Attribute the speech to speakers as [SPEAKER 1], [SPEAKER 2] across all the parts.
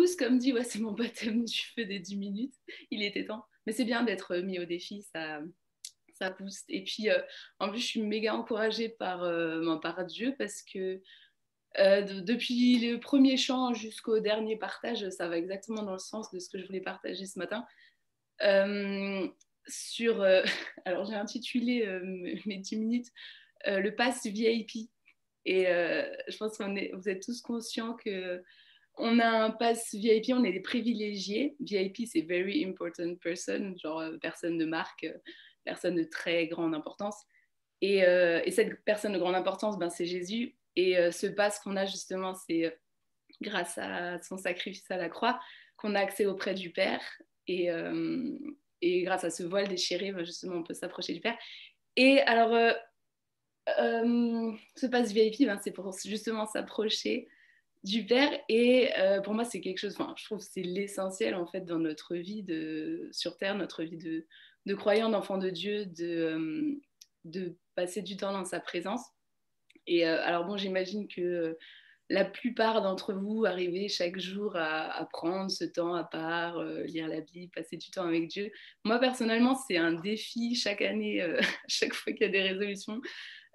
[SPEAKER 1] douce, comme dit, ouais, c'est mon baptême du feu des 10 minutes. Il était temps. Mais c'est bien d'être mis au défi, ça booste. Et puis, en plus, je suis méga encouragée par Dieu parce que depuis le premier chant jusqu'au dernier partage, ça va exactement dans le sens de ce que je voulais partager ce matin. Euh, sur, alors, j'ai intitulé mes 10 minutes le pass VIP. Et je pense vous êtes tous conscients que on a un pass VIP, on est des privilégiés. VIP, c'est Very Important Person, genre personne de marque, personne de très grande importance. Et cette personne de grande importance, ben, c'est Jésus. Et ce pass qu'on a justement, c'est grâce à son sacrifice à la croix qu'on a accès auprès du Père. Et, euh, et grâce à ce voile déchiré, ben, justement, on peut s'approcher du Père. Et alors, ce pass VIP, ben, c'est pour justement s'approcher du Père. Et pour moi, c'est quelque chose, enfin, je trouve que c'est l'essentiel en fait dans notre vie sur Terre, notre vie de croyant, d'enfant de Dieu, de passer du temps dans sa présence. Et alors bon, j'imagine que la plupart d'entre vous arrivez chaque jour à prendre ce temps à part, lire la Bible, passer du temps avec Dieu. Moi, personnellement, c'est un défi chaque année, chaque fois qu'il y a des résolutions.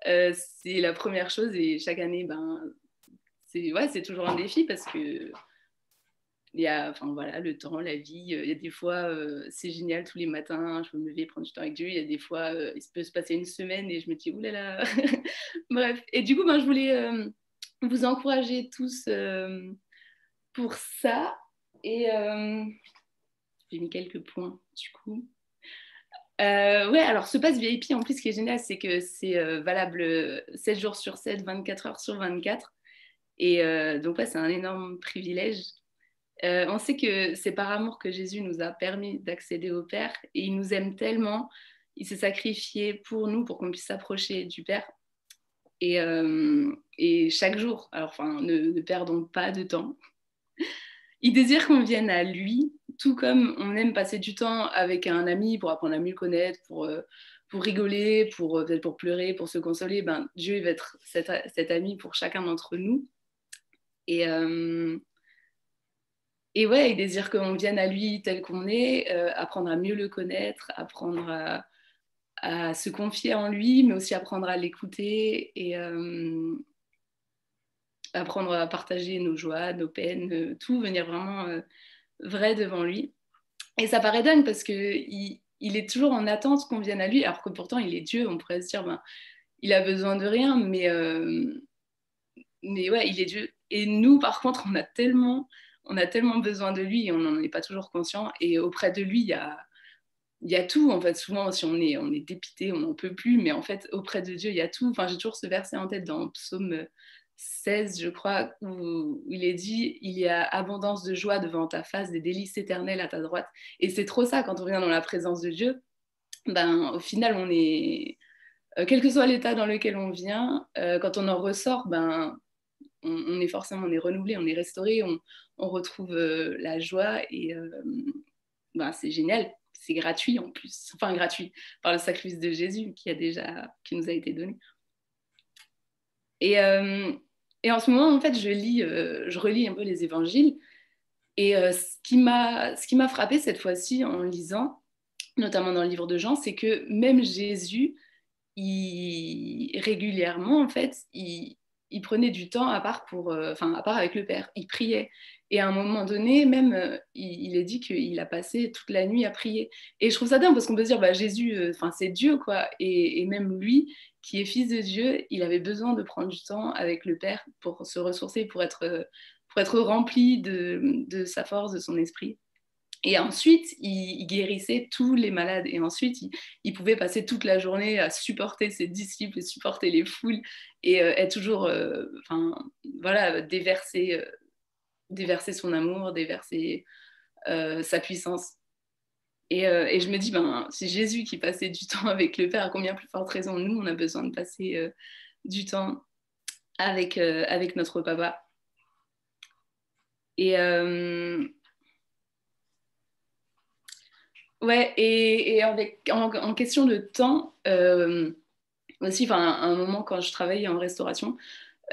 [SPEAKER 1] C'est la première chose et chaque année, ben, c'est toujours un défi parce que il y a enfin, voilà, le temps, la vie. Il y a des fois, c'est génial tous les matins, je peux me lever, prendre du temps avec Dieu. Il y a des fois, il peut se passer une semaine et je me dis, oulala. Bref. Et du coup, ben, je voulais vous encourager tous pour ça. Et j'ai mis quelques points, du coup. Ouais, alors ce pass VIP, en plus, ce qui est génial, c'est que c'est valable 7 jours sur 7, 24 heures sur 24. Et donc, ouais, c'est un énorme privilège. On sait que c'est par amour que Jésus nous a permis d'accéder au Père et il nous aime tellement, il s'est sacrifié pour nous, pour qu'on puisse s'approcher du Père. Et chaque jour, alors enfin, ne perdons pas de temps. Il désire qu'on vienne à lui, tout comme on aime passer du temps avec un ami pour apprendre à mieux le connaître, pour rigoler, peut-être pour pleurer, pour se consoler. Ben, Dieu il va être cet ami pour chacun d'entre nous. Et, euh, Et ouais, il désire qu'on vienne à lui tel qu'on est, apprendre à mieux le connaître, apprendre à se confier en lui, mais aussi apprendre à l'écouter et apprendre à partager nos joies, nos peines, tout, venir vraiment vrai devant lui. Et ça paraît dingue parce qu'il est toujours en attente qu'on vienne à lui, alors que pourtant il est Dieu, on pourrait se dire, ben, il a besoin de rien, mais ouais, il est Dieu. Et nous, par contre, on a tellement besoin de lui et on n'en est pas toujours conscient. Et auprès de lui, il y a tout. En fait, souvent, si on est dépité, on n'en peut plus. Mais en fait, auprès de Dieu, il y a tout. Enfin, j'ai toujours ce verset en tête dans Psaume 16, je crois, où il est dit, il y a abondance de joie devant ta face, des délices éternelles à ta droite. Et c'est trop ça, quand on vient dans la présence de Dieu, ben, au final, on est, quel que soit l'état dans lequel on vient, quand on en ressort, ben, on est forcément on est renouvelé, on est restauré, on retrouve la joie et ben, c'est génial. C'est gratuit en plus, enfin gratuit par le sacrifice de Jésus qui nous a été donné. Et, euh, et en ce moment, en fait, je relis un peu les évangiles. Et ce qui m'a frappé cette fois-ci en lisant, notamment dans le livre de Jean, c'est que même Jésus, régulièrement, en fait, il prenait du temps à part, à part avec le Père. Il priait. Et à un moment donné, même, il est dit qu'il a passé toute la nuit à prier. Et je trouve ça dingue parce qu'on peut se dire, bah, Jésus, c'est Dieu, quoi. Et même lui, qui est fils de Dieu, il avait besoin de prendre du temps avec le Père pour se ressourcer, pour être rempli de sa force, de son esprit. Et ensuite, il guérissait tous les malades. Et ensuite, il pouvait passer toute la journée à supporter ses disciples, supporter les foules et être toujours, voilà, déverser son amour, déverser sa puissance. Et je me dis, ben, c'est Jésus qui passait du temps avec le Père, à combien plus forte raison nous, on a besoin de passer du temps avec notre papa. Et, ouais, et en question de temps, aussi, enfin, à un moment quand je travaillais en restauration,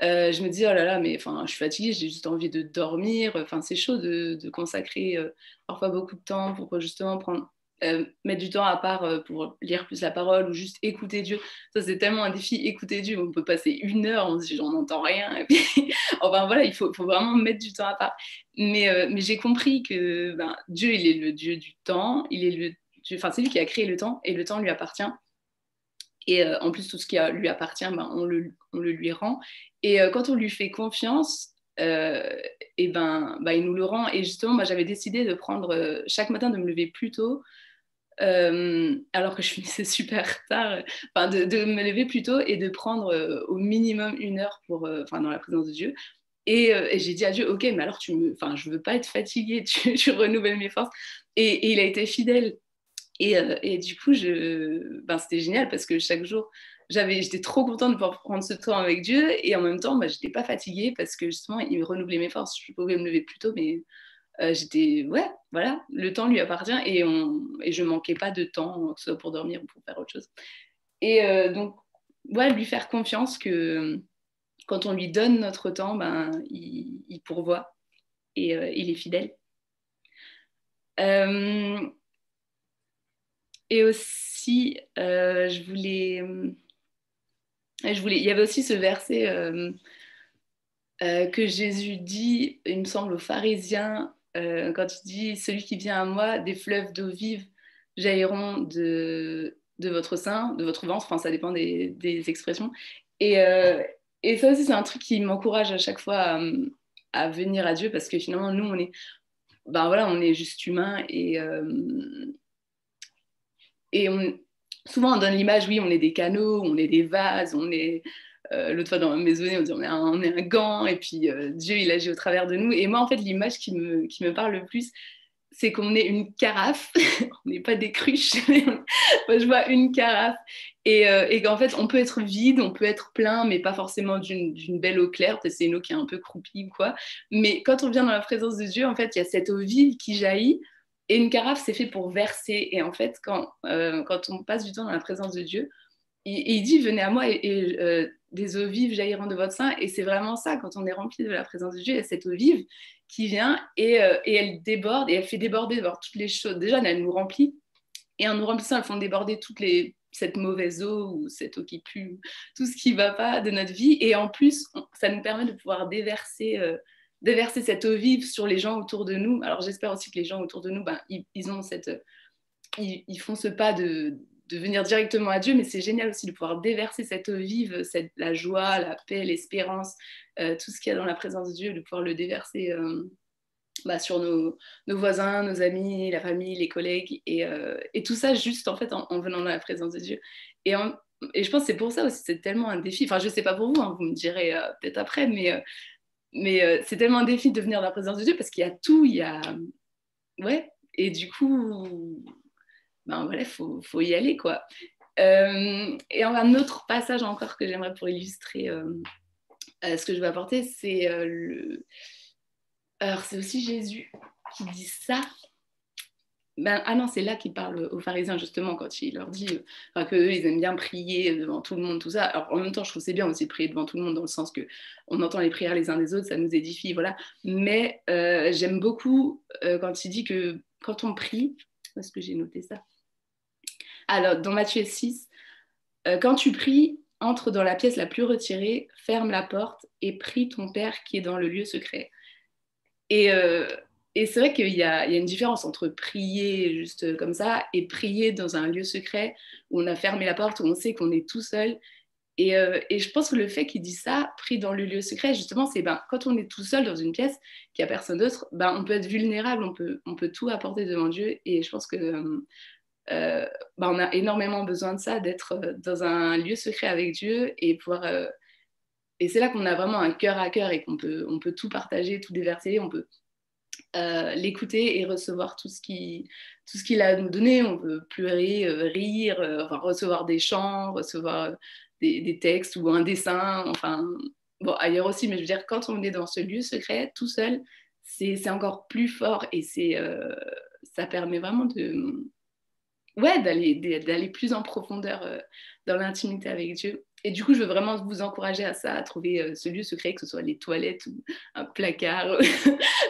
[SPEAKER 1] Je me dis, oh là là, mais enfin, je suis fatiguée, j'ai juste envie de dormir. Enfin, c'est chaud de consacrer parfois beaucoup de temps pour justement mettre du temps à part pour lire plus la parole ou juste écouter Dieu. Ça, c'est tellement un défi, écouter Dieu. On peut passer 1 heure, on se dit, j'en entends rien. Et puis, enfin voilà, faut vraiment mettre du temps à part. Mais j'ai compris que ben, Dieu, il est le Dieu du temps. Il est enfin, c'est lui qui a créé le temps et le temps lui appartient. Et en plus, tout ce qui lui appartient, ben, on le lui rend. Et quand on lui fait confiance, et ben, il nous le rend. Et justement, moi, j'avais décidé de prendre chaque matin de me lever plus tôt, alors que je finissais super tard, enfin, de me lever plus tôt et de prendre au minimum 1 heure enfin, dans la présence de Dieu. Et j'ai dit à Dieu, ok, mais alors enfin, je veux pas être fatiguée, tu renouvelles mes forces. Et il a été fidèle. Et du coup, ben, c'était génial parce que chaque jour, j'étais trop contente de pouvoir prendre ce temps avec Dieu et en même temps, bah, j'étais pas fatiguée parce que justement, il me renouvelait mes forces. Je pouvais me lever plus tôt, mais ouais, voilà, le temps lui appartient et je manquais pas de temps, que ce soit pour dormir ou pour faire autre chose. Et donc, ouais, lui faire confiance que quand on lui donne notre temps, ben, il pourvoit et il est fidèle. Euh, et aussi, il y avait aussi ce verset que Jésus dit, il me semble, aux pharisiens, quand il dit, celui qui vient à moi, des fleuves d'eau vive jailliront de votre sein, de votre ventre, enfin ça dépend des expressions. Et, euh, et ça aussi, c'est un truc qui m'encourage à chaque fois à venir à Dieu, parce que finalement, nous, ben voilà, on est juste humains et souvent on donne l'image, oui, on est des canaux, on est des vases, on est. L'autre fois dans ma maisonnée, on dit on est un gant, et puis Dieu, il agit au travers de nous. Et moi, en fait, l'image qui me parle le plus, c'est qu'on est une carafe, on n'est pas des cruches, mais moi, je vois une carafe, et qu'en fait, on peut être vide, on peut être plein, mais pas forcément d'une belle eau claire, peut-être c'est une eau qui est un peu croupie ou quoi. Mais quand on vient dans la présence de Dieu, en fait, il y a cette eau vive qui jaillit, et une carafe, c'est fait pour verser. Et en fait, quand on passe du temps dans la présence de Dieu, il dit, venez à moi et des eaux vives jailliront de votre sein. Et c'est vraiment ça, quand on est rempli de la présence de Dieu, il y a cette eau vive qui vient et elle déborde et elle fait déborder toutes les choses. Déjà, elle nous remplit et en nous remplissant, elles font déborder cette mauvaise eau ou cette eau qui pue, tout ce qui ne va pas de notre vie. Et en plus, ça nous permet de pouvoir déverser cette eau vive sur les gens autour de nous. Alors j'espère aussi que les gens autour de nous, ben, ils font ce pas de venir directement à Dieu, mais c'est génial aussi de pouvoir déverser cette eau vive, la joie, la paix, l'espérance, tout ce qu'il y a dans la présence de Dieu, de pouvoir le déverser bah, sur nos voisins, nos amis, la famille, les collègues, et tout ça juste en fait en venant dans la présence de Dieu. Et je pense que c'est pour ça aussi, c'est tellement un défi. Enfin, je sais pas pour vous, hein, vous me direz peut-être après, mais c'est tellement un défi de venir dans la présence de Dieu parce qu'il y a tout, il y a. Ouais, et du coup, ben voilà, faut y aller, quoi. Et un autre passage encore que j'aimerais pour illustrer ce que je vais apporter, c'est Alors, c'est aussi Jésus qui dit ça. Ah non, c'est là qu'il parle aux pharisiens, justement, quand il leur dit enfin, qu'eux, ils aiment bien prier devant tout le monde, tout ça. Alors, en même temps, je trouve que c'est bien aussi de prier devant tout le monde, dans le sens que on entend les prières les uns des autres, ça nous édifie, voilà. Mais j'aime beaucoup quand il dit que quand on prie, où est-ce que j'ai noté ça? Alors, dans Matthieu 6, quand tu pries, entre dans la pièce la plus retirée, ferme la porte et prie ton Père qui est dans le lieu secret. Et, euh, et c'est vrai qu'il y a une différence entre prier juste comme ça et prier dans un lieu secret où on a fermé la porte, où on sait qu'on est tout seul. Et je pense que le fait qu'il dit ça, prie dans le lieu secret, justement, c'est ben, quand on est tout seul dans une pièce, qu'il n'y a personne d'autre, ben, on peut être vulnérable, on peut tout apporter devant Dieu. Et je pense que ben, on a énormément besoin de ça, d'être dans un lieu secret avec Dieu et pouvoir. Et c'est là qu'on a vraiment un cœur à cœur et on peut tout partager, tout déverser, on peut l'écouter et recevoir tout ce qu'il a à nous donner. On peut pleurer, rire, enfin, recevoir des chants, recevoir des textes ou un dessin, enfin, bon, ailleurs aussi, mais je veux dire, quand on est dans ce lieu secret, tout seul, c'est encore plus fort et ça permet vraiment ouais, d'aller plus en profondeur dans l'intimité avec Dieu. Et du coup, je veux vraiment vous encourager à ça, à trouver ce lieu secret, que ce soit les toilettes ou un placard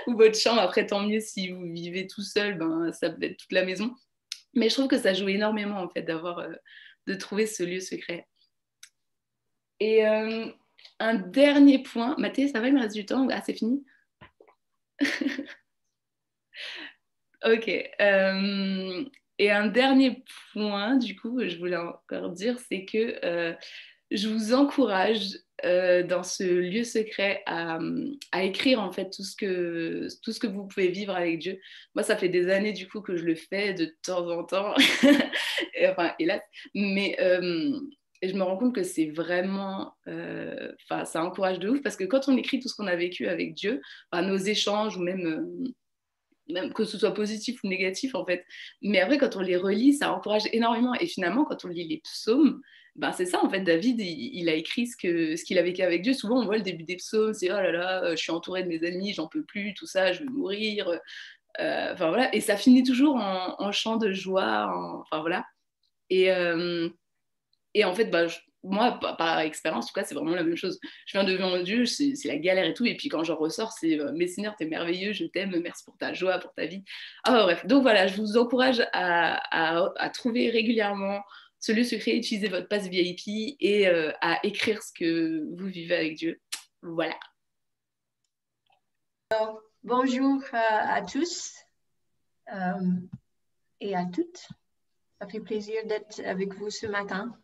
[SPEAKER 1] ou votre chambre. Après, tant mieux si vous vivez tout seul, ben, ça peut être toute la maison. Mais je trouve que ça joue énormément, en fait, de trouver ce lieu secret. Et un dernier point. Mathé, ça va, il me reste du temps? Ah, c'est fini? Ok. Et un dernier point, du coup, je voulais encore dire, c'est que je vous encourage dans ce lieu secret à écrire en fait tout ce que vous pouvez vivre avec Dieu. Moi, ça fait des années du coup que je le fais de temps en temps, et, enfin, hélas, mais et je me rends compte que c'est vraiment, enfin, ça encourage de ouf parce que quand on écrit tout ce qu'on a vécu avec Dieu, enfin, nos échanges ou même que ce soit positif ou négatif en fait. Mais après, quand on les relit, ça encourage énormément. Et finalement, quand on lit les psaumes, ben c'est ça en fait. David, il a écrit ce qu'il a vécu avec Dieu. Souvent, on voit le début des psaumes, c'est oh là là, je suis entouré de mes ennemis, j'en peux plus, tout ça, je vais mourir. Enfin voilà. Et ça finit toujours en chant de joie. Enfin voilà. Et, et en fait, bah, moi, par expérience, en tout cas, c'est vraiment la même chose. Je viens devant Dieu, c'est la galère et tout. Et puis quand j'en ressors, c'est mais Seigneur, t'es merveilleux, je t'aime, merci pour ta joie, pour ta vie. Ah, bah, bref, donc voilà, je vous encourage à trouver régulièrement ce lieu secret, utiliser votre passe VIP et à écrire ce que vous vivez avec Dieu. Voilà.
[SPEAKER 2] Bonjour à tous et à toutes. Ça fait plaisir d'être avec vous ce matin.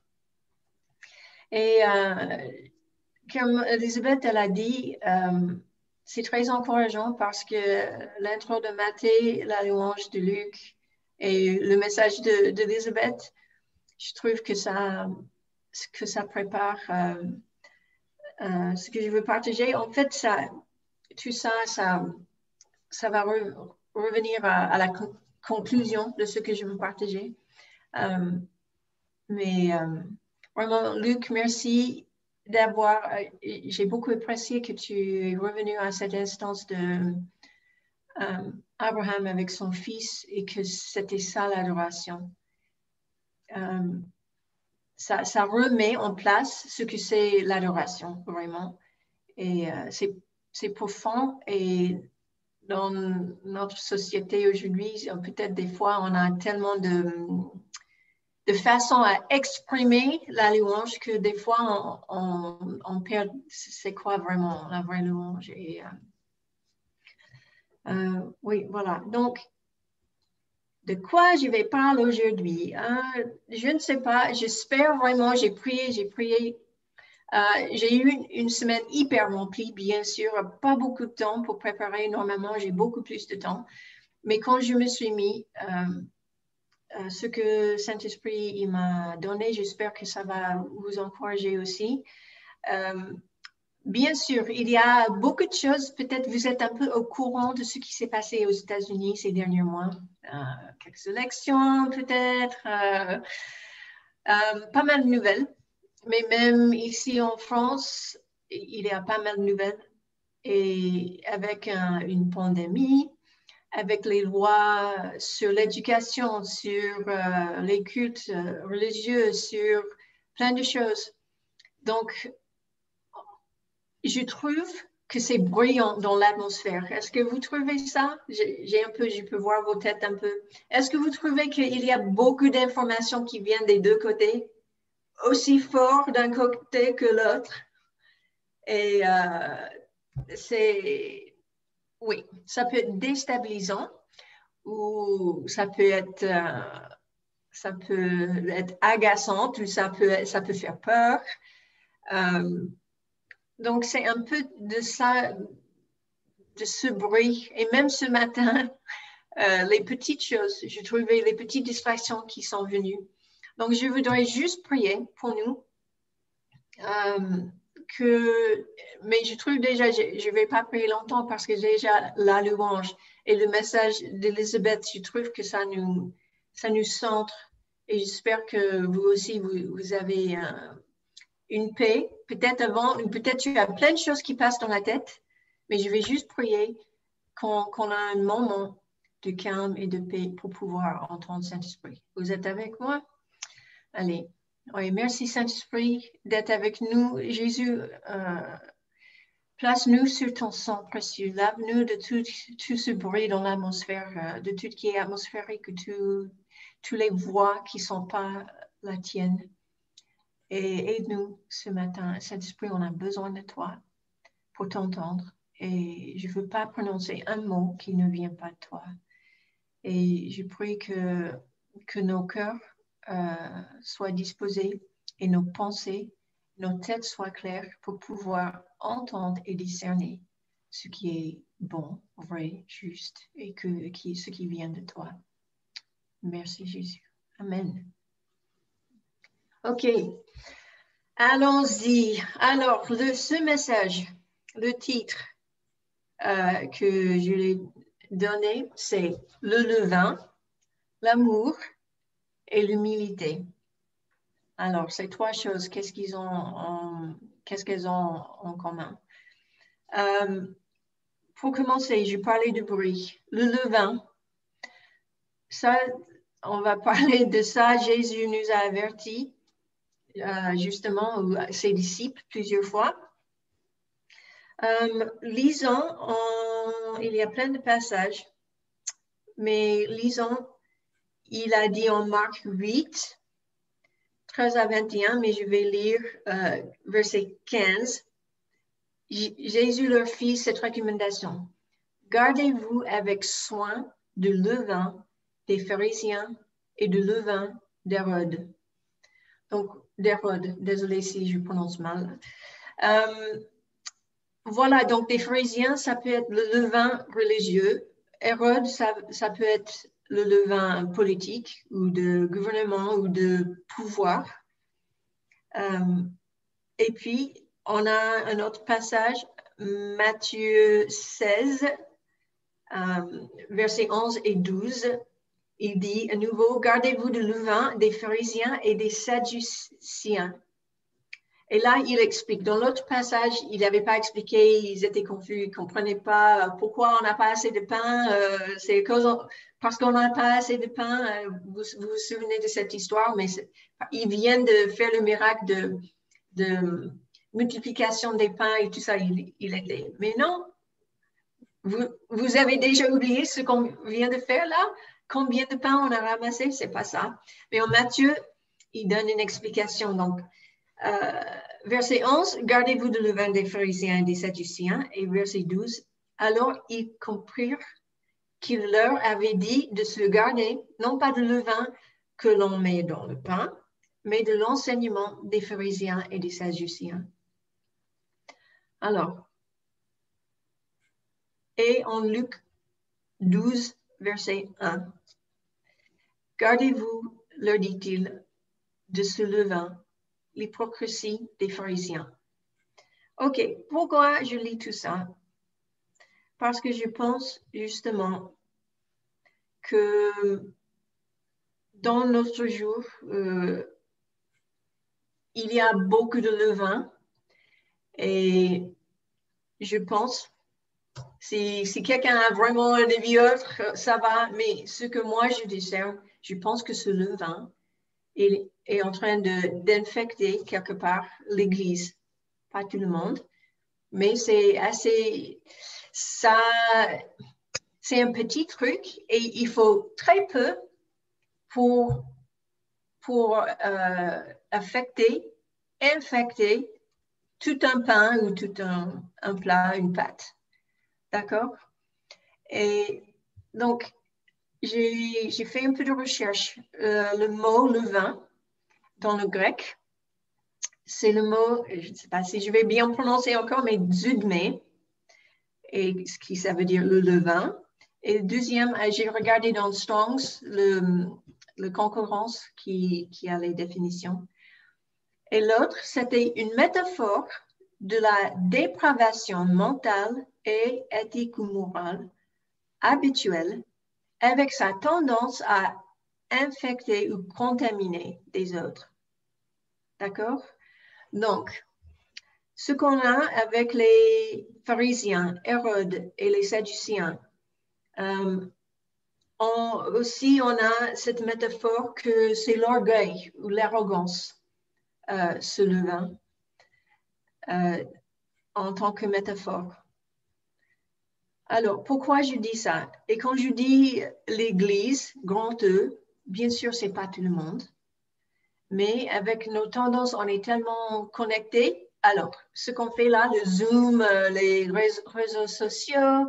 [SPEAKER 2] Et comme Elisabeth elle a dit, c'est très encourageant parce que l'intro de Matthieu, la louange de Luc et le message d'Elisabeth, je trouve que ça prépare ce que je veux partager. En fait, tout ça, ça va revenir à la conclusion de ce que je veux partager. Mais vraiment, Luc, merci d'avoir. J'ai beaucoup apprécié que tu es revenu à cette instance de Abraham avec son fils et que c'était ça l'adoration. Ça remet en place ce que c'est l'adoration, vraiment. Et c'est profond et dans notre société aujourd'hui, peut-être des fois, on a tellement de façon à exprimer la louange que des fois, on perd c'est quoi vraiment la vraie louange. Et, oui, voilà. Donc, de quoi je vais parler aujourd'hui? Je ne sais pas. J'espère vraiment, j'ai prié. J'ai eu une semaine hyper remplie, bien sûr, pas beaucoup de temps pour préparer. Normalement, j'ai beaucoup plus de temps. Mais quand je me suis mis, ce que Saint-Esprit m'a donné, j'espère que ça va vous encourager aussi. Bien sûr, il y a beaucoup de choses. Peut-être vous êtes un peu au courant de ce qui s'est passé aux États-Unis ces derniers mois. Quelques élections, peut-être. Pas mal de nouvelles. Mais même ici en France, il y a pas mal de nouvelles. Et avec une pandémie, avec les lois sur l'éducation, sur les cultes religieux, sur plein de choses. Donc, je trouve que c'est bruyant dans l'atmosphère. Est-ce que vous trouvez ça? Je peux voir vos têtes un peu. Est-ce que vous trouvez qu'il y a beaucoup d'informations qui viennent des deux côtés, aussi fort d'un côté que l'autre? Et oui, ça peut être déstabilisant ou ça peut être agaçant, ou ça peut faire peur. Donc, c'est un peu de ça, de ce bruit. Et même ce matin, les petites choses, je trouvais les petites distractions qui sont venues. Donc, je voudrais juste prier pour nous. Mais je trouve déjà, je ne vais pas prier longtemps parce que déjà la louange et le message d'Elisabeth, je trouve que ça nous centre. Et j'espère que vous aussi, vous avez une paix. Peut-être tu as plein de choses qui passent dans la tête, mais je vais juste prier qu'on a un moment de calme et de paix pour pouvoir entendre Saint-Esprit. Vous êtes avec moi? Allez, Oui, merci Saint-Esprit d'être avec nous. Jésus, place-nous sur ton sang précieux. Lave-nous de tout ce bruit dans l'atmosphère, de tout qui est atmosphérique, toutes les voix qui ne sont pas la tienne. Et aide-nous ce matin. Saint-Esprit, on a besoin de toi pour t'entendre. Et je ne veux pas prononcer un mot qui ne vient pas de toi. Et je prie que nos cœurs soient disposés et nos pensées, nos têtes soient claires pour pouvoir entendre et discerner ce qui est bon, vrai, juste et ce qui vient de toi. Merci Jésus. Amen. OK. Allons-y. Alors, ce message, le titre que je l'ai donné, c'est le levain, l'amour et l'humilité. Alors, ces trois choses, qu'est-ce qu'elles ont en commun? Pour commencer, je parlais du bruit. Le levain, ça, on va parler de ça. Jésus nous a avertis, justement, ses disciples, plusieurs fois. Lisons, il y a plein de passages, mais lisons, il a dit en Marc 8, 13 à 21, mais je vais lire verset 15. Jésus leur fit cette recommandation. Gardez-vous avec soin du levain des pharisiens et du levain d'Hérode. Donc, d'Hérode, désolé si je prononce mal. Voilà, donc des pharisiens, ça peut être le levain religieux. Hérode, ça peut être le levain politique ou de gouvernement ou de pouvoir. Et puis, on a un autre passage, Matthieu 16, versets 11 et 12. Il dit à nouveau, gardez-vous du levain des pharisiens et des sadduciens. Et là, il explique. Dans l'autre passage, il n'avait pas expliqué, ils étaient confus, ils ne comprenaient pas pourquoi on n'a pas assez de pain. C'est parce qu'on n'a pas assez de pain. Vous vous souvenez de cette histoire, mais ils viennent de faire le miracle de multiplication des pains et tout ça. Il était. Mais non, vous avez déjà oublié ce qu'on vient de faire là? Combien de pain on a ramassé? C'est pas ça. Mais en Matthieu, il donne une explication. Donc, verset 11, gardez-vous du levain des pharisiens et des sadduciens. Et verset 12, alors ils comprirent qu'il leur avait dit de se garder, non pas du levain que l'on met dans le pain, mais de l'enseignement des pharisiens et des sadduciens. Alors, et en Luc 12, verset 1, gardez-vous, leur dit-il, de ce levain, l'hypocrisie des pharisiens. OK, pourquoi je lis tout ça? Parce que je pense justement que dans notre jour, il y a beaucoup de levain et je pense, si quelqu'un a vraiment un avis autre, ça va, mais ce que moi je discerne, je pense que ce levain est en train d'infecter quelque part l'Église. Pas tout le monde, mais c'est assez, ça, c'est un petit truc et il faut très peu pour infecter tout un pain ou tout un plat, une pâte. D'accord? Et donc, j'ai fait un peu de recherche. Le mot levain, dans le grec, c'est le mot, je ne sais pas si je vais bien prononcer encore, mais zudmé, et ce qui ça veut dire le levain. Et le deuxième, j'ai regardé dans Strong's, le concurrence qui a les définitions. Et l'autre, c'était une métaphore de la dépravation mentale et éthique ou morale habituelle avec sa tendance à infecter ou contaminer des autres. D'accord? Donc, ce qu'on a avec les pharisiens, Hérode et les sadduciens, aussi on a cette métaphore que c'est l'orgueil ou l'arrogance. ce levain en tant que métaphore. Alors, pourquoi je dis ça? Et quand je dis l'Église, grand E, bien sûr, ce n'est pas tout le monde. Mais avec nos tendances, on est tellement connectés. Alors, ce qu'on fait là, le Zoom, les réseaux sociaux,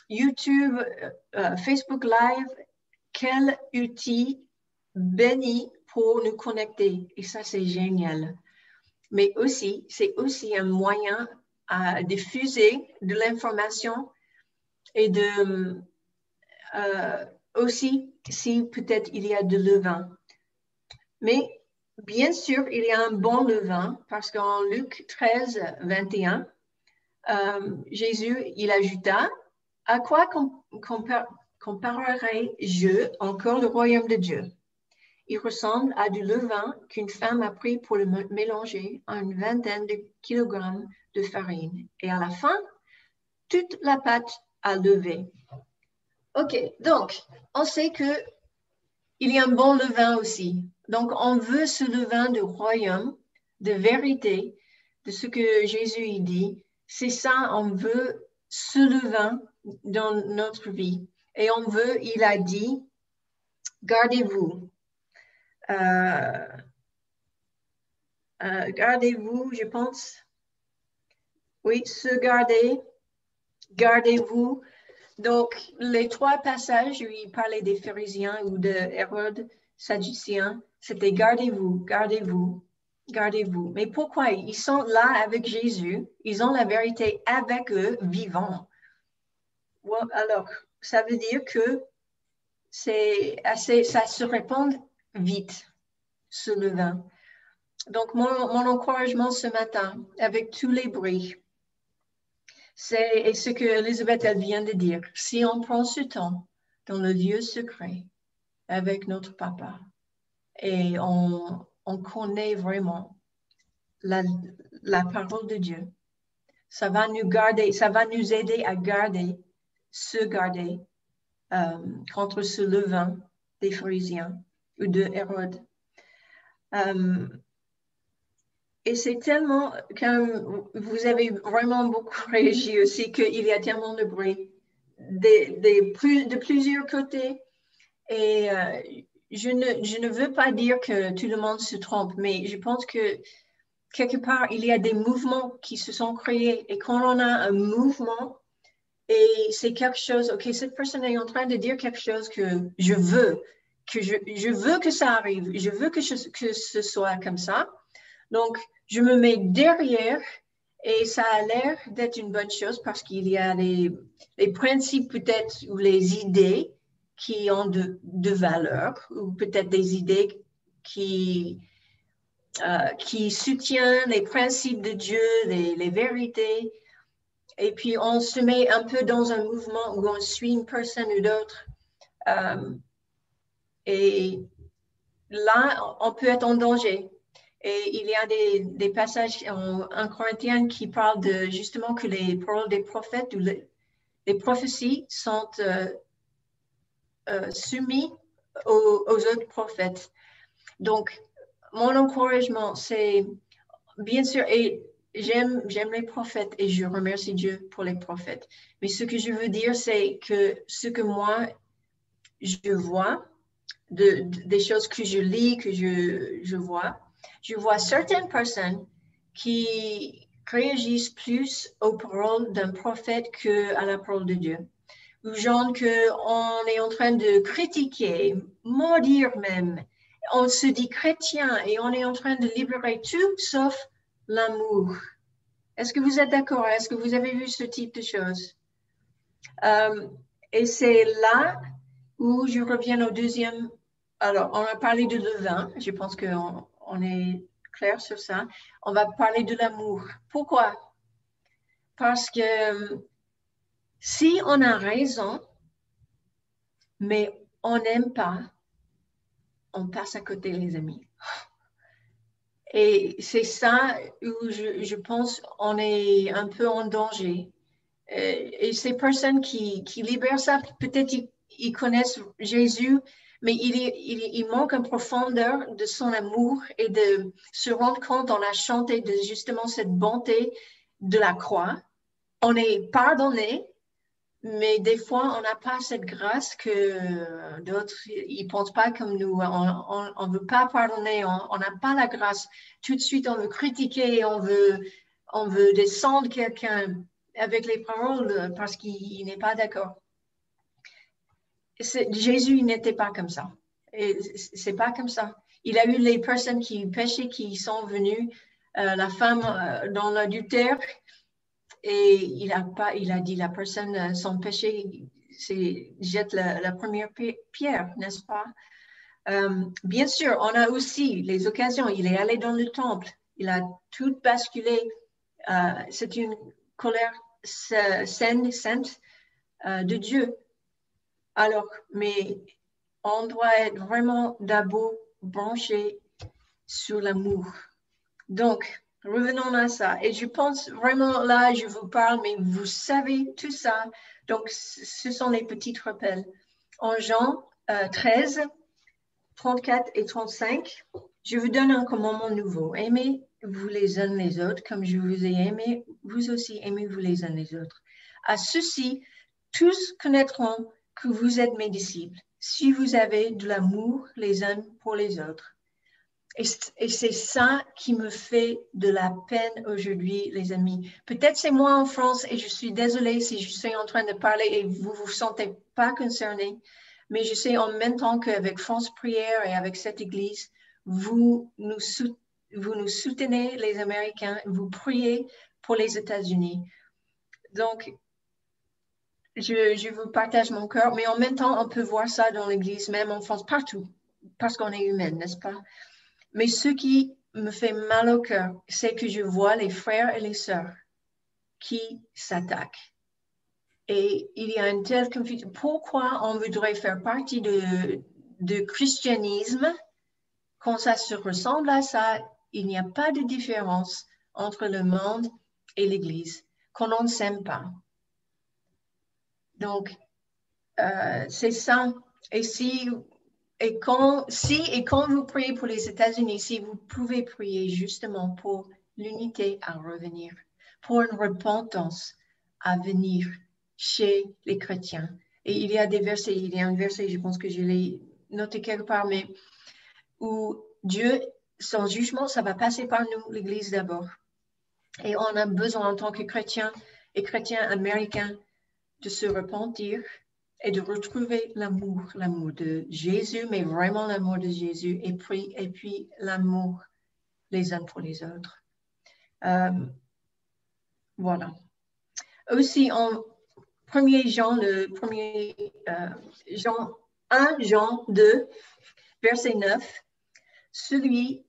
[SPEAKER 2] YouTube, Facebook Live, quel outil béni pour nous connecter. Et ça, c'est génial. Mais aussi, c'est aussi un moyen à diffuser de l'information et de aussi, si peut-être il y a de levain. Mais bien sûr, il y a un bon levain parce qu'en Luc 13, 21, Jésus, il ajouta, à quoi comparerai-je encore le royaume de Dieu? Il ressemble à du levain qu'une femme a pris pour le mélanger à une vingtaine de kilogrammes de farine. Et à la fin, toute la pâte a levé. OK, donc, on sait qu'il y a un bon levain aussi. Donc, on veut ce levain de royaume, de vérité, de ce que Jésus il dit. C'est ça, on veut ce levain dans notre vie. Et on veut, il a dit, gardez-vous. Gardez-vous, je pense. Oui, se garder, gardez-vous. Donc, les trois passages où il parlait des pharisiens ou de Hérode, sadducéen, c'était gardez-vous, gardez-vous, gardez-vous. Mais pourquoi? Ils sont là avec Jésus, ils ont la vérité avec eux, vivant. Well, alors, ça veut dire que c'est assez, ça se répand vite, ce levain. Donc, mon encouragement ce matin, avec tous les bruits, c'est ce que Elisabeth elle vient de dire. Si on prend ce temps dans le lieu secret avec notre papa et on connaît vraiment la parole de Dieu, ça va nous garder, ça va nous aider à garder, se garder contre ce levain des pharisiens ou de Hérode. Et c'est tellement, comme vous avez vraiment beaucoup réagi aussi, qu'il y a tellement de bruit de plusieurs côtés. Et je ne veux pas dire que tout le monde se trompe, mais je pense que quelque part, il y a des mouvements qui se sont créés. Et quand on a un mouvement, et c'est quelque chose, OK, cette personne est en train de dire quelque chose que je veux, que je veux que ça arrive, je veux que ce soit comme ça. Donc, je me mets derrière et ça a l'air d'être une bonne chose parce qu'il y a les principes peut-être ou les idées qui ont de valeur ou peut-être des idées qui soutiennent les principes de Dieu, les vérités. Et puis, on se met un peu dans un mouvement où on suit une personne ou d'autre. Et là, on peut être en danger. Et il y a des passages en 1 Corinthiens qui parlent de justement que les paroles des prophètes ou les prophéties sont soumises aux autres prophètes. Donc, mon encouragement, c'est bien sûr, et j'aime les prophètes et je remercie Dieu pour les prophètes. Mais ce que je veux dire, c'est que ce que moi, je vois, des choses que je lis, que je vois certaines personnes qui réagissent plus aux paroles d'un prophète qu'à la parole de Dieu. Ou genre qu'on est en train de critiquer, maudire même. On se dit chrétien et on est en train de libérer tout sauf l'amour. Est-ce que vous êtes d'accord? Est-ce que vous avez vu ce type de choses? Et c'est là où je reviens au deuxième. Alors, on a parlé de levain. Je pense qu'on est clair sur ça. On va parler de l'amour. Pourquoi? Parce que si on a raison, mais on n'aime pas, on passe à côté, les amis. Et c'est ça où je pense on est un peu en danger. Et ces personnes qui libèrent ça, peut-être ils connaissent Jésus, mais il manque une profondeur de son amour et de se rendre compte, on a chanté de justement cette bonté de la croix. On est pardonné, mais des fois, on n'a pas cette grâce que d'autres, ils ne pensent pas comme nous. On ne veut pas pardonner, on n'a pas la grâce. Tout de suite, on veut critiquer, on veut descendre quelqu'un avec les paroles parce qu'il n'est pas d'accord. Jésus n'était pas comme ça. C'est pas comme ça. Il a eu les personnes qui péchaient, qui sont venues, la femme dans l'adultère, et il a dit la personne son péché, jette la première pierre, n'est-ce pas? Bien sûr, on a aussi les occasions. Il est allé dans le temple, il a tout basculé. C'est une colère sainte de Dieu. Alors, mais on doit être vraiment d'abord branché sur l'amour. Donc, revenons à ça. Et je pense vraiment là, je vous parle, mais vous savez tout ça. Donc, ce sont les petits rappels. En Jean 13, 34 et 35, je vous donne un commandement nouveau. Aimez-vous les uns les autres comme je vous ai aimé. Vous aussi, aimez-vous les uns les autres. À ceci, tous connaîtront que vous êtes mes disciples, si vous avez de l'amour les uns pour les autres. Et c'est ça qui me fait de la peine aujourd'hui, les amis. Peut-être c'est moi en France et je suis désolée si je suis en train de parler et vous ne vous sentez pas concerné. Mais je sais en même temps qu'avec France Prière et avec cette église, vous nous soutenez, les Américains, vous priez pour les États-Unis. Donc, je vous partage mon cœur, mais en même temps, on peut voir ça dans l'église, même en France, partout, parce qu'on est humaine, n'est-ce pas? Mais ce qui me fait mal au cœur, c'est que je vois les frères et les sœurs qui s'attaquent. Et il y a une telle confusion. Pourquoi on voudrait faire partie de christianisme quand ça se ressemble à ça? Il n'y a pas de différence entre le monde et l'Église, quand on ne s'aime pas. Donc, c'est ça. Et quand vous priez pour les États-Unis, si vous pouvez prier justement pour l'unité à revenir, pour une repentance à venir chez les chrétiens. Et il y a un verset, je pense que je l'ai noté quelque part, mais où Dieu, son jugement, ça va passer par nous, l'Église d'abord. Et on a besoin en tant que chrétiens et chrétiens américains de se repentir et de retrouver l'amour de Jésus, mais vraiment l'amour de Jésus, et puis l'amour les uns pour les autres. Voilà. Aussi, en 1er Jean, Jean 2, verset 9, celui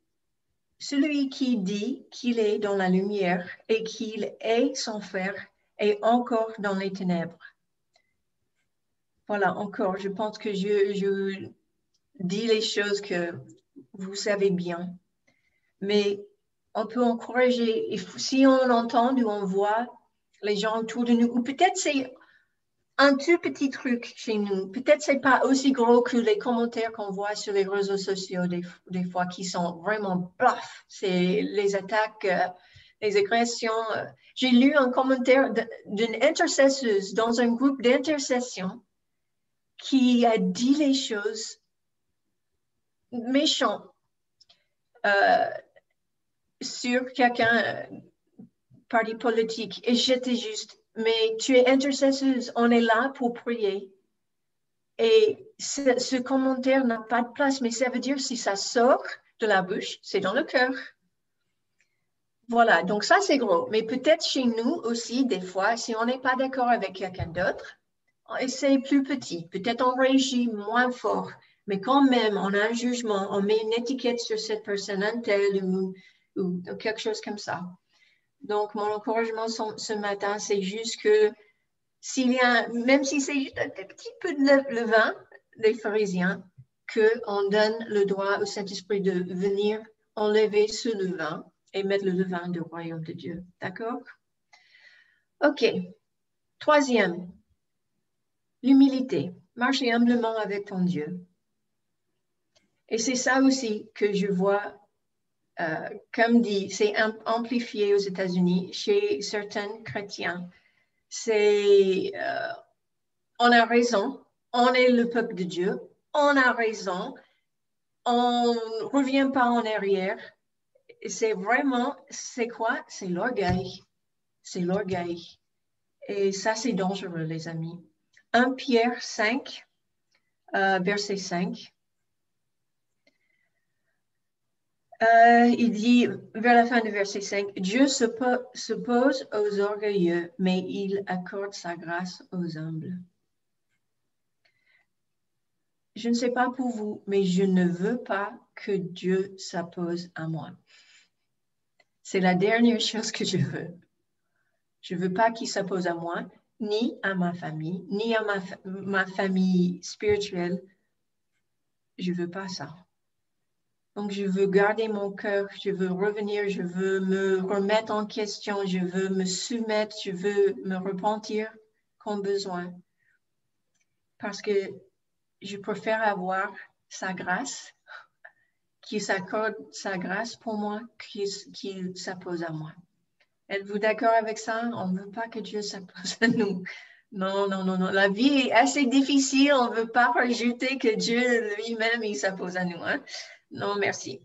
[SPEAKER 2] qui dit qu'il est dans la lumière et qu'il est sans frère est encore dans les ténèbres. Voilà, encore, je pense que je dis les choses que vous savez bien. Mais on peut encourager, et si on entend ou on voit les gens autour de nous, ou peut-être c'est un tout petit truc chez nous, peut-être c'est pas aussi gros que les commentaires qu'on voit sur les réseaux sociaux des fois qui sont vraiment bluff, c'est les attaques, les agressions. J'ai lu un commentaire d'une intercesseuse dans un groupe d'intercession qui a dit les choses méchantes sur quelqu'un, parti politique. Et j'étais juste, mais tu es intercesseuse, on est là pour prier. Et ce commentaire n'a pas de place, mais ça veut dire si ça sort de la bouche, c'est dans le cœur. Voilà, donc ça c'est gros. Mais peut-être chez nous aussi, des fois, si on n'est pas d'accord avec quelqu'un d'autre, c'est plus petit. Peut-être on réagit moins fort, mais quand même, on a un jugement, on met une étiquette sur cette personne, un tel ou quelque chose comme ça. Donc, mon encouragement ce matin, c'est juste que même si c'est juste un petit peu de levain des pharisiens, qu'on donne le droit au Saint-Esprit de venir enlever ce levain et mettre le levain du royaume de Dieu. D'accord? OK. Troisième, l'humilité. Marcher humblement avec ton Dieu. Et c'est ça aussi que je vois, comme dit, c'est amplifié aux États-Unis chez certains chrétiens. C'est, on a raison, on est le peuple de Dieu, on a raison, on ne revient pas en arrière. C'est vraiment, c'est quoi? C'est l'orgueil. C'est l'orgueil. Et ça, c'est dangereux, les amis. 1 Pierre 5, verset 5. Il dit, vers la fin du verset 5, Dieu s'oppose aux orgueilleux, mais il accorde sa grâce aux humbles. Je ne sais pas pour vous, mais je ne veux pas que Dieu s'oppose à moi. C'est la dernière chose que je veux. Je ne veux pas qu'il s'oppose à moi, ni à ma famille, ni à ma famille spirituelle. Je ne veux pas ça. Donc, je veux garder mon cœur, je veux revenir, je veux me remettre en question, je veux me soumettre, je veux me repentir comme besoin. Parce que je préfère avoir sa grâce, qu'il s'accorde sa grâce pour moi, qu'il s'oppose à moi. Êtes-vous d'accord avec ça? On ne veut pas que Dieu s'oppose à nous. Non, non, non, non. La vie est assez difficile. On ne veut pas rajouter que Dieu lui-même, il s'oppose à nous. Hein? Non, merci.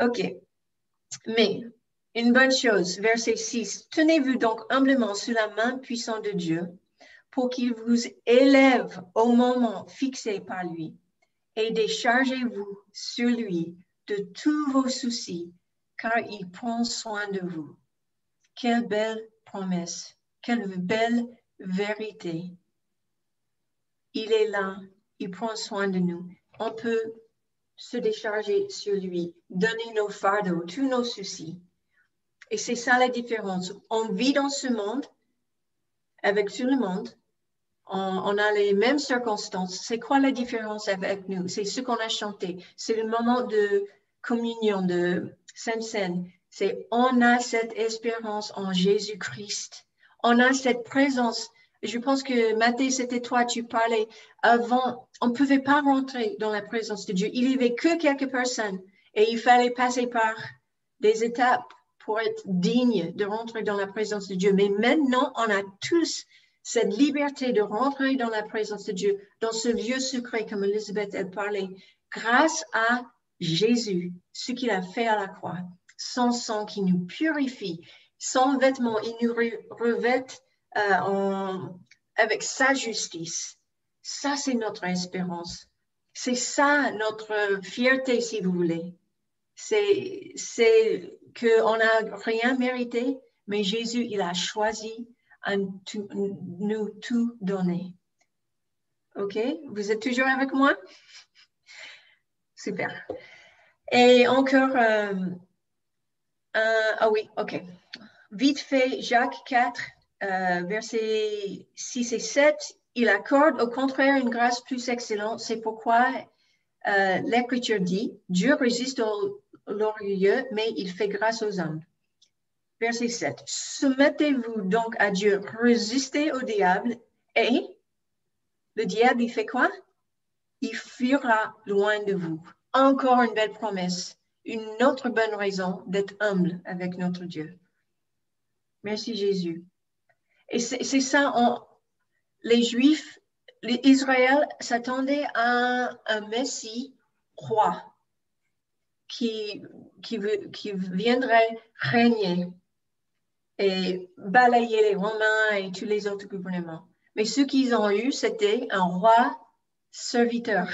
[SPEAKER 2] OK. Mais, une bonne chose, verset 6. Tenez-vous donc humblement sous la main puissante de Dieu pour qu'il vous élève au moment fixé par lui et déchargez-vous sur lui de tous vos soucis, car il prend soin de vous. Quelle belle promesse, quelle belle vérité. Il est là, il prend soin de nous. On peut se décharger sur lui, donner nos fardeaux, tous nos soucis. Et c'est ça la différence. On vit dans ce monde, avec tout le monde. On a les mêmes circonstances. C'est quoi la différence avec nous? C'est ce qu'on a chanté. C'est le moment de communion, de Sainte-Seine. C'est on a cette espérance en Jésus-Christ. On a cette présence. Je pense que Mathé, c'était toi, tu parlais avant. On ne pouvait pas rentrer dans la présence de Dieu. Il n'y avait que quelques personnes et il fallait passer par des étapes pour être digne de rentrer dans la présence de Dieu. Mais maintenant, on a tous cette liberté de rentrer dans la présence de Dieu, dans ce lieu secret, comme Elisabeth a parlé, grâce à Jésus, ce qu'il a fait à la croix, son sang qui nous purifie, son vêtement, il nous revêt avec sa justice. Ça, c'est notre espérance. C'est ça notre fierté, si vous voulez. C'est qu'on n'a rien mérité, mais Jésus, il a choisi à nous tout donner. OK? Vous êtes toujours avec moi? Super. Et encore, ah oui, OK. Vite fait, Jacques 4, versets 6 et 7, il accorde au contraire une grâce plus excellente. C'est pourquoi l'Écriture dit, Dieu résiste aux l'orgueilleux, mais il fait grâce aux hommes. Verset 7. Soumettez-vous donc à Dieu, résistez au diable, et le diable, il fait quoi? Il fuira loin de vous. Encore une belle promesse, une autre bonne raison d'être humble avec notre Dieu. Merci Jésus. Et c'est ça, les Juifs, Israël s'attendait à un Messie roi qui viendrait régner et balayer les Romains et tous les autres gouvernements. Mais ce qu'ils ont eu, c'était un roi serviteur,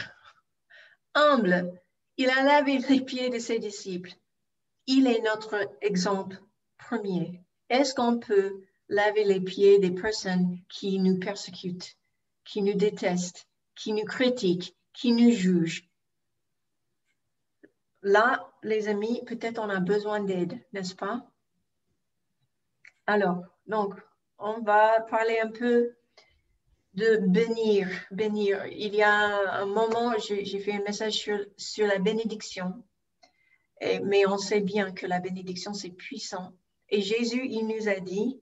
[SPEAKER 2] humble. Il a lavé les pieds de ses disciples. Il est notre exemple premier. Est-ce qu'on peut laver les pieds des personnes qui nous persécutent, qui nous détestent, qui nous critiquent, qui nous jugent? Là, les amis, peut-être on a besoin d'aide, n'est-ce pas? Alors, donc, on va parler un peu de bénir. Il y a un moment, j'ai fait un message sur la bénédiction, mais on sait bien que la bénédiction, c'est puissant. Et Jésus, il nous a dit,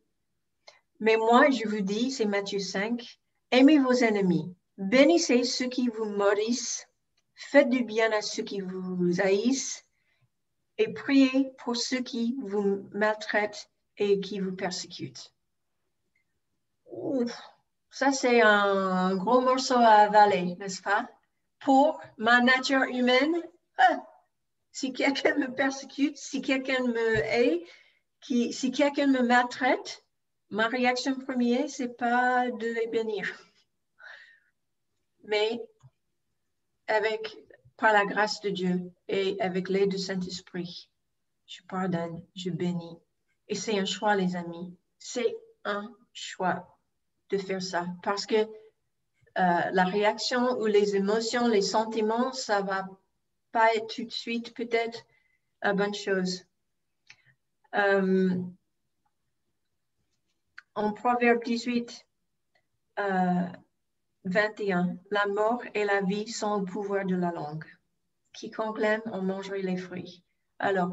[SPEAKER 2] mais moi, je vous dis, c'est Matthieu 5, aimez vos ennemis, bénissez ceux qui vous maudissent, Faites du bien à ceux qui vous haïssent et priez pour ceux qui vous maltraitent et qui vous persécutent. Ouf, ça, c'est un gros morceau à avaler, n'est-ce pas? Pour ma nature humaine, si quelqu'un me persécute, si quelqu'un me hait, si quelqu'un me maltraite, ma réaction première, c'est pas de les bénir. Mais par la grâce de Dieu et avec l'aide du Saint-Esprit, je pardonne, je bénis. Et c'est un choix, les amis. C'est un choix de faire ça. Parce que la réaction ou les émotions, les sentiments, ça va pas être tout de suite peut-être la bonne chose. En Proverbe 18, 21, la mort et la vie sont au pouvoir de la langue. Quiconque l'aime en mangerait les fruits. Alors,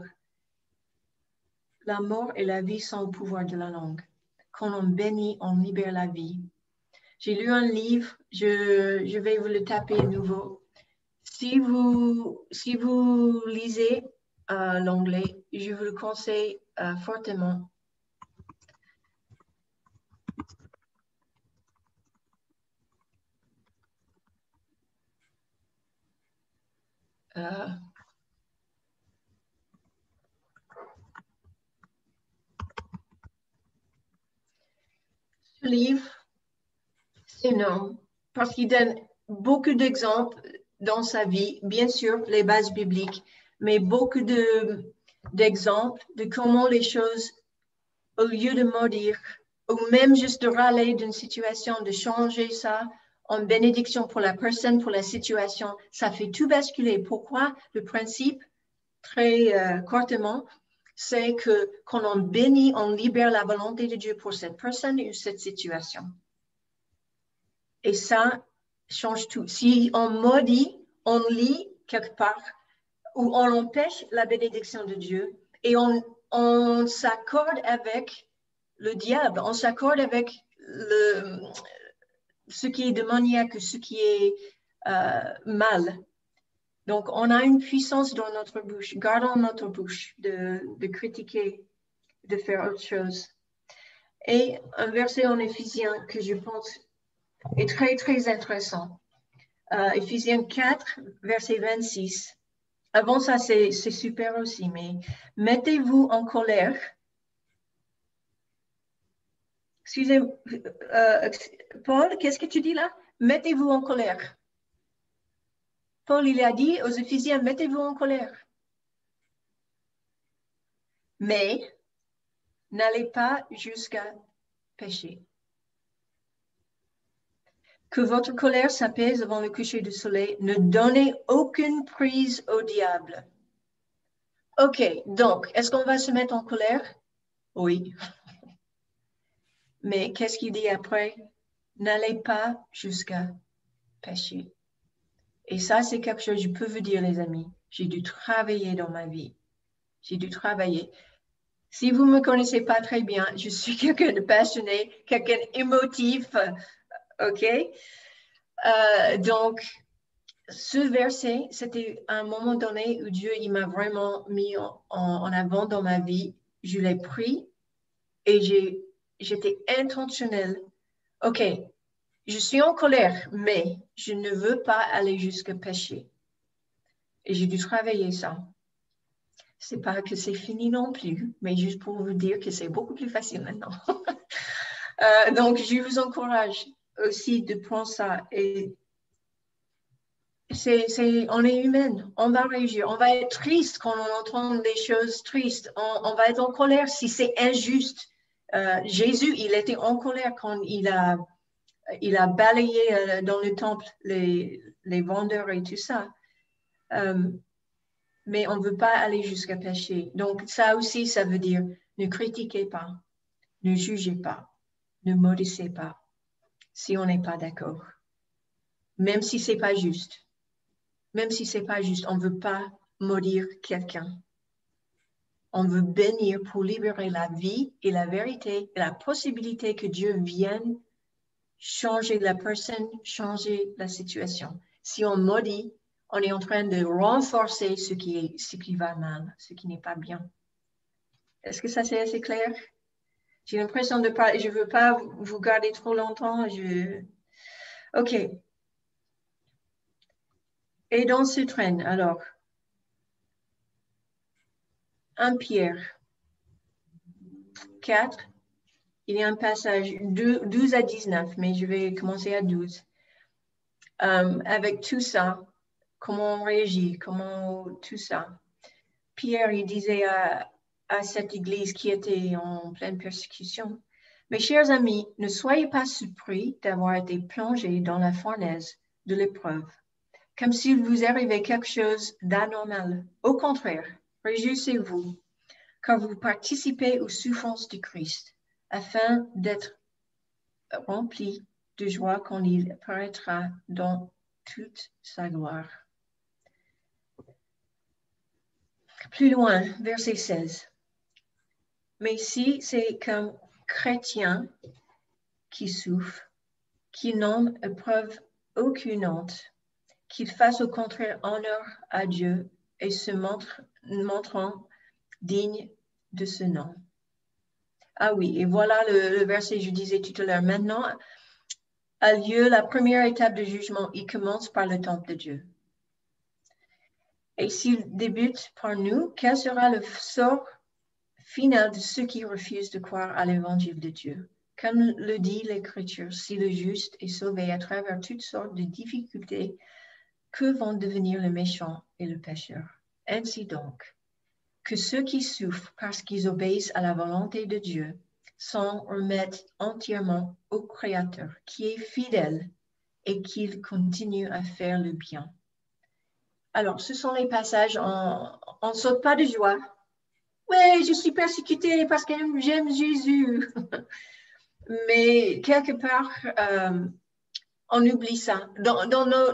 [SPEAKER 2] la mort et la vie sont au pouvoir de la langue. Quand on bénit, on libère la vie. J'ai lu un livre, je vais vous le taper à nouveau. Si vous lisez l'anglais, je vous le conseille fortement. Ce livre, c'est énorme parce qu'il donne beaucoup d'exemples dans sa vie, bien sûr, les bases bibliques, mais beaucoup d'exemples de comment les choses, au lieu de maudire, ou même juste de râler d'une situation, de changer ça en bénédiction pour la personne, pour la situation, ça fait tout basculer. Pourquoi? Le principe, très courtement, c'est que quand on bénit, on libère la volonté de Dieu pour cette personne ou cette situation. Et ça change tout. Si on maudit, on lit quelque part, ou on empêche la bénédiction de Dieu, et on s'accorde avec le diable, on s'accorde avec ce qui est démoniaque, ce qui est mal. Donc, on a une puissance dans notre bouche. Gardons notre bouche de critiquer, de faire autre chose. Et un verset en Éphésiens que je pense est très, très intéressant. Éphésiens 4, verset 26. Avant ça, c'est super aussi, mais mettez-vous en colère. Excusez, Paul, qu'est-ce que tu dis là? Mettez-vous en colère. Paul, il a dit aux Éphésiens, mettez-vous en colère. Mais n'allez pas jusqu'à pécher. Que votre colère s'apaise avant le coucher du soleil. Ne donnez aucune prise au diable. OK, donc, est-ce qu'on va se mettre en colère? Oui. Mais qu'est-ce qu'il dit après? N'allez pas jusqu'à pécher. Et ça, c'est quelque chose, je peux vous dire, les amis, j'ai dû travailler dans ma vie. J'ai dû travailler. Si vous ne me connaissez pas très bien, je suis quelqu'un de passionné, quelqu'un d'émotif, OK? Donc, ce verset, c'était un moment donné où Dieu, il m'a vraiment mis en avant dans ma vie. Je l'ai pris et j'étais intentionnelle. OK, je suis en colère, mais je ne veux pas aller jusqu'à pécher. Et j'ai dû travailler ça. C'est pas que c'est fini non plus, mais juste pour vous dire que c'est beaucoup plus facile maintenant. Donc, je vous encourage aussi de prendre ça. Et on est humain, on va réagir, on va être triste quand on entend des choses tristes, on va être en colère si c'est injuste. Jésus, il était en colère quand il a balayé dans le temple les vendeurs et tout ça. Mais on ne veut pas aller jusqu'à pécher. Donc, ça aussi, ça veut dire ne critiquez pas, ne jugez pas, ne maudissez pas si on n'est pas d'accord. Même si ce n'est pas juste. Même si ce n'est pas juste, on ne veut pas maudire quelqu'un. On veut bénir pour libérer la vie et la vérité et la possibilité que Dieu vienne changer la personne, changer la situation. Si on maudit, on est en train de renforcer ce qui va mal, ce qui n'est pas bien. Est-ce que ça c'est assez clair? J'ai l'impression de parler, je ne veux pas vous garder trop longtemps. OK. Et dans ce train, alors, 1 Pierre 4, il y a un passage 12 à 19, mais je vais commencer à 12. Avec tout ça, comment on réagit, comment tout ça. Pierre, il disait à cette église qui était en pleine persécution, « Mes chers amis, ne soyez pas surpris d'avoir été plongés dans la fournaise de l'épreuve, comme s'il vous arrivait quelque chose d'anormal. Au contraire, réjouissez-vous, car vous participez aux souffrances du Christ, afin d'être remplis de joie quand il apparaîtra dans toute sa gloire. » Plus loin, verset 16. Mais si c'est comme chrétiens qui souffrent, qui n'ont épreuve aucune honte, qu'ils fassent au contraire honneur à Dieu et se montrant dignes de ce nom. Ah oui, et voilà le verset que je disais tout à l'heure. Maintenant a lieu la première étape de jugement. Il commence par le temple de Dieu. Et s'il débute par nous, quel sera le sort final de ceux qui refusent de croire à l'évangile de Dieu? Comme le dit l'Écriture, si le juste est sauvé à travers toutes sortes de difficultés, que vont devenir le méchant et le pécheur? Ainsi donc, que ceux qui souffrent parce qu'ils obéissent à la volonté de Dieu s'en remettent entièrement au Créateur, qui est fidèle et qu'il continue à faire le bien. Alors, ce sont les passages, on ne saute pas de joie. Oui, je suis persécutée parce que j'aime Jésus. Mais quelque part, on oublie ça. Dans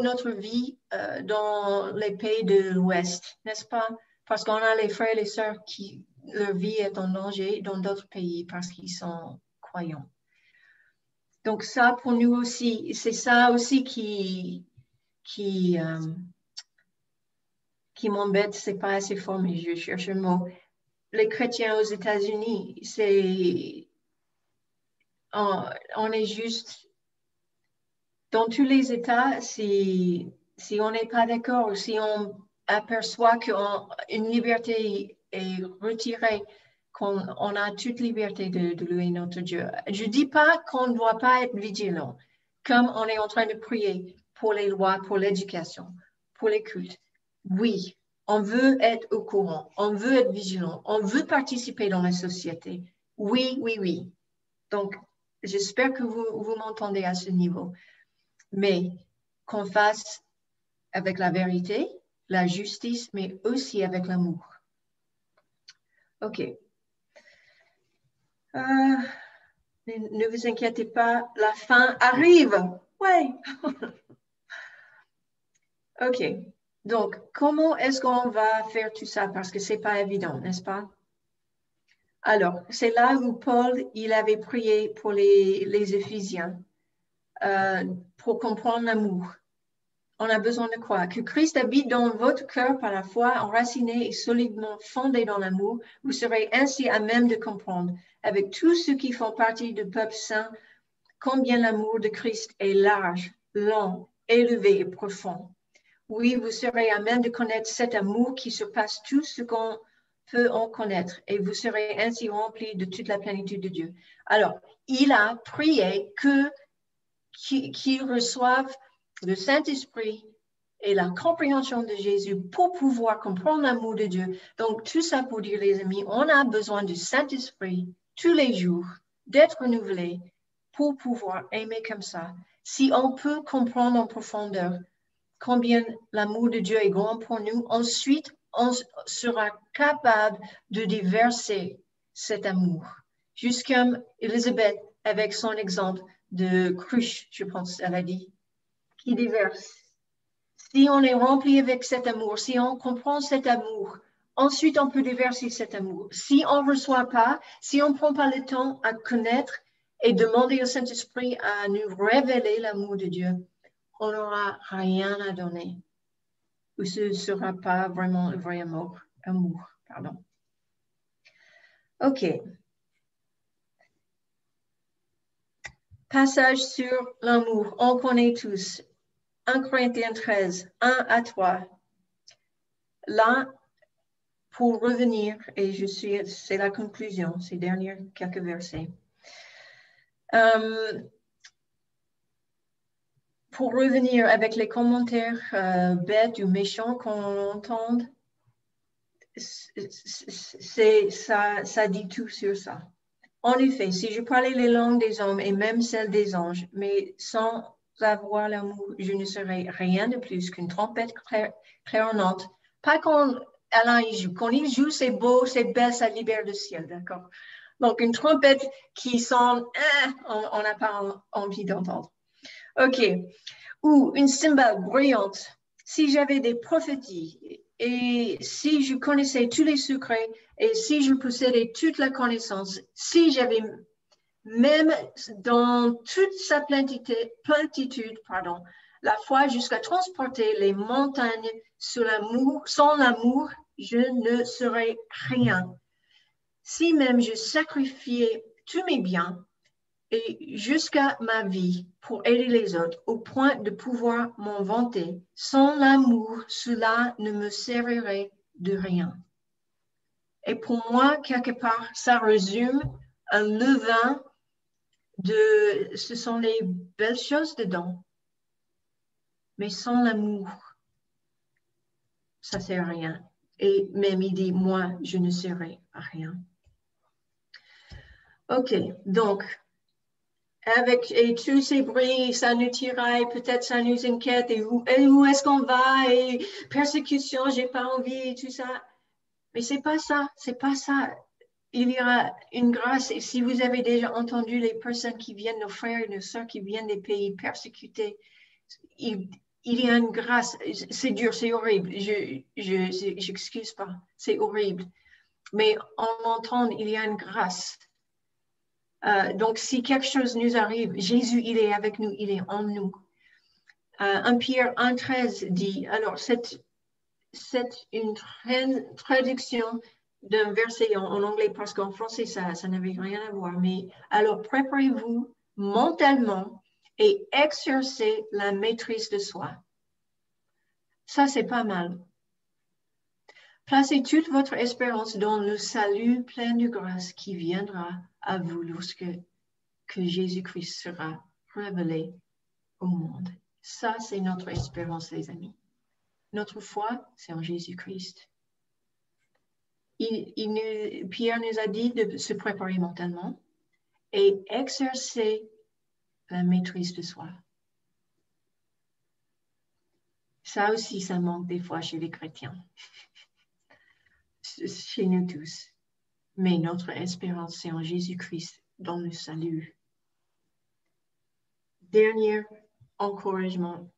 [SPEAKER 2] notre vie, dans les pays de l'Ouest, n'est-ce pas? Parce qu'on a les frères et les sœurs qui, leur vie est en danger dans d'autres pays parce qu'ils sont croyants. Donc ça, pour nous aussi, c'est ça aussi qui m'embête. C'est pas assez fort, mais je cherche un mot. Les chrétiens aux États-Unis, on est juste dans tous les États, si on n'est pas d'accord, si on aperçoit qu'une liberté est retirée, qu'on a toute liberté de louer notre Dieu. Je ne dis pas qu'on ne doit pas être vigilant, comme on est en train de prier pour les lois, pour l'éducation, pour les cultes. Oui, on veut être au courant, on veut être vigilant, on veut participer dans la société. Oui, oui, oui. Donc, j'espère que vous m'entendez à ce niveau. Mais qu'on fasse avec la vérité, la justice, mais aussi avec l'amour. OK. Ne vous inquiétez pas, la fin arrive. Ouais. OK. Donc, comment est-ce qu'on va faire tout ça? Parce que ce n'est pas évident, n'est-ce pas? Alors, c'est là où Paul, il avait prié pour les Éphésiens pour comprendre l'amour. On a besoin de quoi? Que Christ habite dans votre cœur par la foi, enraciné et solidement fondé dans l'amour. Vous serez ainsi à même de comprendre, avec tous ceux qui font partie du peuple saint, combien l'amour de Christ est large, long, élevé et profond. Oui, vous serez à même de connaître cet amour qui surpasse tout ce qu'on peut en connaître, et vous serez ainsi remplis de toute la plénitude de Dieu. Alors, il a prié qu'ils reçoivent le Saint-Esprit et la compréhension de Jésus pour pouvoir comprendre l'amour de Dieu. Donc, tout ça pour dire, les amis, on a besoin du Saint-Esprit tous les jours, d'être renouvelé pour pouvoir aimer comme ça. Si on peut comprendre en profondeur combien l'amour de Dieu est grand pour nous, ensuite, on sera capable de déverser cet amour. Juste comme Élisabeth, avec son exemple de cruche, je pense, elle a dit, qui déverse. Si on est rempli avec cet amour, si on comprend cet amour, ensuite on peut déverser cet amour. Si on ne reçoit pas, si on ne prend pas le temps à connaître et demander au Saint-Esprit à nous révéler l'amour de Dieu, on n'aura rien à donner. ou ce ne sera pas vraiment le vrai amour. Pardon. OK. Passage sur l'amour. On connaît tous. 1 Corinthiens 13, 1 à 3. Là, pour revenir, et c'est la conclusion, ces derniers quelques versets. Pour revenir avec les commentaires bêtes ou méchants qu'on entend, ça dit tout sur ça. En effet, si je parlais les langues des hommes et même celles des anges, mais sans avoir l'amour, je ne serais rien de plus qu'une trompette claironnante. Pas quand Alain y joue. Quand il joue, c'est beau, c'est belle, ça libère le ciel, d'accord? Donc, une trompette qui sonne, on n'a pas envie d'entendre. OK. Ou une cymbale bruyante. Si j'avais des prophéties et si je connaissais tous les secrets et si je possédais toute la connaissance, si j'avais même dans toute sa plénitude, la foi jusqu'à transporter les montagnes sans l'amour, je ne serais rien. Si même je sacrifiais tous mes biens et jusqu'à ma vie pour aider les autres au point de pouvoir m'en vanter, sans l'amour, cela ne me servirait de rien. Et pour moi, quelque part, ça résume un levain ce sont les belles choses dedans. Mais sans l'amour, ça ne sert à rien. Et même il dit, moi, je ne serai à rien. OK, donc, et tous ces bruits, ça nous tiraille, peut-être ça nous inquiète, et où est-ce qu'on va, et persécution, j'ai pas envie, et tout ça. Mais c'est pas ça. Il y aura une grâce, et si vous avez déjà entendu les personnes qui viennent, nos frères et nos sœurs qui viennent des pays persécutés, il y a une grâce. C'est dur, c'est horrible. Je n'excuse pas, c'est horrible. Mais en l'entendant, il y a une grâce. Donc, si quelque chose nous arrive, Jésus, il est avec nous, il est en nous. 1 Pierre 1,13 dit, alors c'est une traduction d'un verset en anglais parce qu'en français, ça n'avait rien à voir. Mais alors, préparez-vous mentalement et exercez la maîtrise de soi. Ça, c'est pas mal. Placez toute votre espérance dans le salut plein de grâce qui viendra à vous lorsque Jésus-Christ sera révélé au monde. Ça, c'est notre espérance, les amis. Notre foi, c'est en Jésus-Christ. Pierre nous a dit de se préparer mentalement et exercer la maîtrise de soi. Ça aussi, ça manque des fois chez les chrétiens, chez nous tous. Mais notre espérance, c'est en Jésus-Christ, dans le salut. Dernier encouragement,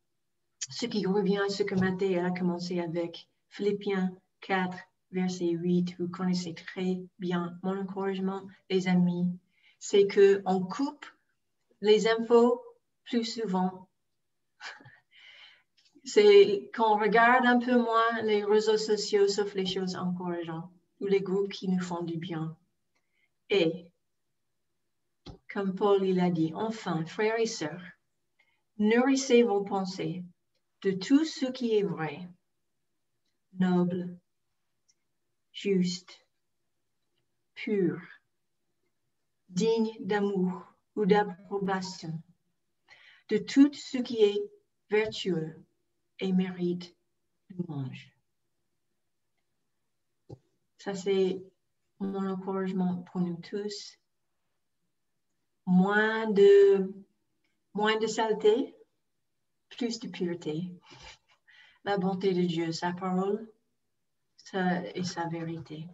[SPEAKER 2] ce qui revient à ce que Matthieu a commencé avec, Philippiens 4, verset 8, vous connaissez très bien mon encouragement, les amis, c'est qu'on coupe les infos plus souvent. C'est qu'on regarde un peu moins les réseaux sociaux, sauf les choses encourageantes, ou les groupes qui nous font du bien. Et, comme Paul il a dit, enfin, frères et sœurs, nourrissez vos pensées de tout ce qui est vrai, noble, juste, pur, digne d'amour ou d'approbation, de tout ce qui est vertueux et mérite louange. Ça, c'est mon encouragement pour nous tous. Moins de saleté, plus de pureté. La bonté de Dieu, sa parole et sa vérité.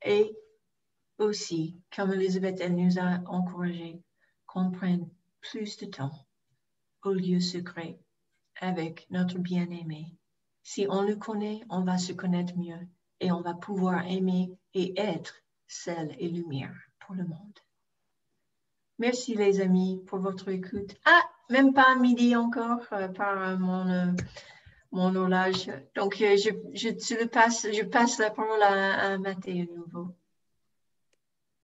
[SPEAKER 2] Et aussi, comme Elisabeth, elle nous a encouragés, qu'on prenne plus de temps au lieu secret avec notre bien-aimé. Si on le connaît, on va se connaître mieux et on va pouvoir aimer et être sel et lumière pour le monde. Merci les amis pour votre écoute. Ah, même pas midi encore par mon horloge. Donc, je passe la parole à Mathieu à nouveau.